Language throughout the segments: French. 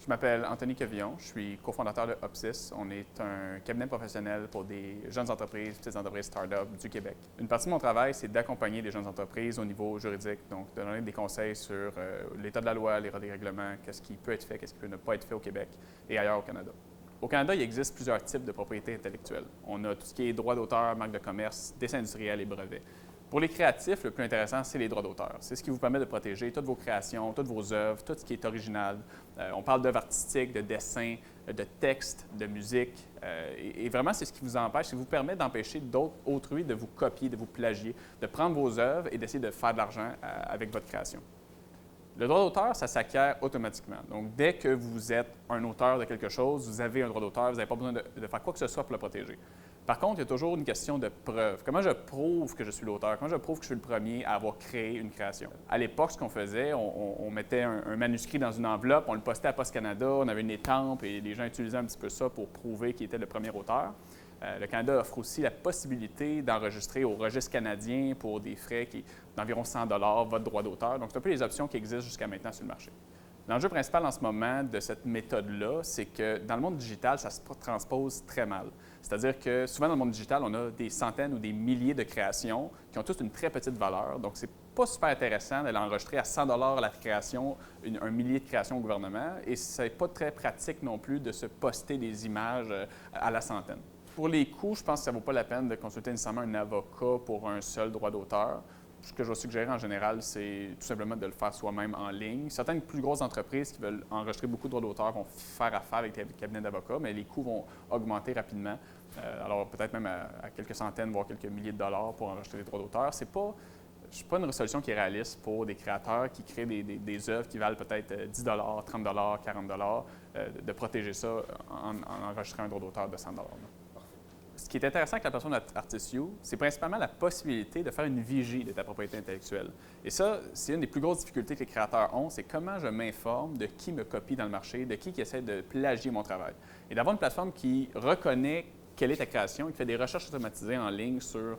Je m'appelle Anthony Quevillon, je suis cofondateur de Opsys. On est un cabinet professionnel pour des jeunes entreprises, petites entreprises start-up du Québec. Une partie de mon travail, c'est d'accompagner les jeunes entreprises au niveau juridique, donc de donner des conseils sur l'état de la loi, les règlements, qu'est-ce qui peut être fait, qu'est-ce qui peut ne pas être fait au Québec et ailleurs au Canada. Au Canada, il existe plusieurs types de propriété intellectuelle. On a tout ce qui est droit d'auteur, marque de commerce, dessin industriel et brevets. Pour les créatifs, le plus intéressant, c'est les droits d'auteur. C'est ce qui vous permet de protéger toutes vos créations, toutes vos œuvres, tout ce qui est original. On parle d'œuvres artistiques, de dessins, de textes, de musique. Et vraiment, c'est ce qui vous empêche, c'est vous permet d'empêcher d'autres autrui de vous copier, de vous plagier, de prendre vos œuvres et d'essayer de faire de l'argent avec votre création. Le droit d'auteur, ça s'acquiert automatiquement. Donc, dès que vous êtes un auteur de quelque chose, vous avez un droit d'auteur, vous n'avez pas besoin de faire quoi que ce soit pour le protéger. Par contre, il y a toujours une question de preuve. Comment je prouve que je suis l'auteur? Comment je prouve que je suis le premier à avoir créé une création? À l'époque, ce qu'on faisait, on mettait un manuscrit dans une enveloppe, on le postait à Post Canada, on avait une étampe et les gens utilisaient un petit peu ça pour prouver qu'il était le premier auteur. Le Canada offre aussi la possibilité d'enregistrer au registre canadien pour des frais d'environ 100 $ votre droit d'auteur. Donc, c'est un peu les options qui existent jusqu'à maintenant sur le marché. L'enjeu principal en ce moment de cette méthode-là, c'est que dans le monde digital, ça se transpose très mal. C'est-à-dire que souvent dans le monde digital, on a des centaines ou des milliers de créations qui ont toutes une très petite valeur. Donc, c'est pas super intéressant d'aller enregistrer à 100 $ la création, un millier de créations au gouvernement. Et c'est pas très pratique non plus de se poster des images à la centaine. Pour les coûts, je pense que ça ne vaut pas la peine de consulter nécessairement un avocat pour un seul droit d'auteur. Ce que je vais suggérer en général, c'est tout simplement de le faire soi-même en ligne. Certaines plus grosses entreprises qui veulent enregistrer beaucoup de droits d'auteur vont faire affaire avec des cabinets d'avocats, mais les coûts vont augmenter rapidement. Alors peut-être même à quelques centaines, voire quelques milliers de dollars pour enregistrer des droits d'auteur. C'est pas une solution qui est réaliste pour des créateurs qui créent des œuvres qui valent peut-être 10 $, 30 $, 40 $, de protéger ça en enregistrant un droit d'auteur de 100 $. Ce qui est intéressant avec la plateforme Artis.io, c'est principalement la possibilité de faire une vigie de ta propriété intellectuelle. Et ça, c'est une des plus grosses difficultés que les créateurs ont, c'est comment je m'informe de qui me copie dans le marché, de qui essaie de plagier mon travail. Et d'avoir une plateforme qui reconnaît quelle est ta création et qui fait des recherches automatisées en ligne sur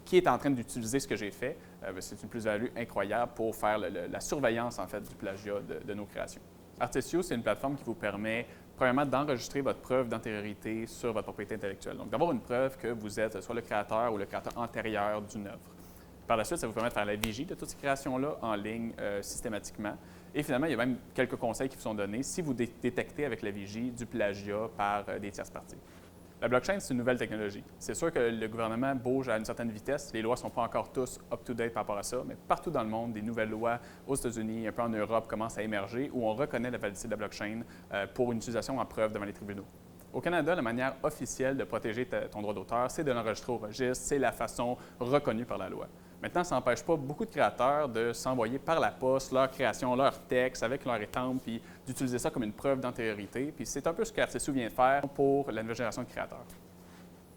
qui est en train d'utiliser ce que j'ai fait, c'est une plus-value incroyable pour faire la surveillance en fait du plagiat de nos créations. Artis.io, c'est une plateforme qui vous permet premièrement, d'enregistrer votre preuve d'antériorité sur votre propriété intellectuelle. Donc, d'avoir une preuve que vous êtes soit le créateur ou le créateur antérieur d'une œuvre. Par la suite, ça vous permet de faire la vigie de toutes ces créations-là en ligne systématiquement. Et finalement, il y a même quelques conseils qui vous sont donnés si vous détectez avec la vigie du plagiat par des tierces parties. La blockchain, c'est une nouvelle technologie. C'est sûr que le gouvernement bouge à une certaine vitesse. Les lois ne sont pas encore tous up-to-date par rapport à ça, mais partout dans le monde, des nouvelles lois aux États-Unis, un peu en Europe, commencent à émerger où on reconnaît la validité de la blockchain pour une utilisation en preuve devant les tribunaux. Au Canada, la manière officielle de protéger ton droit d'auteur, c'est de l'enregistrer au registre, c'est la façon reconnue par la loi. Maintenant, ça n'empêche pas beaucoup de créateurs de s'envoyer par la poste leur création, leur texte avec leur étampe, puis d'utiliser ça comme une preuve d'antériorité. Puis c'est un peu ce qu'Artis.io vient de faire pour la nouvelle génération de créateurs.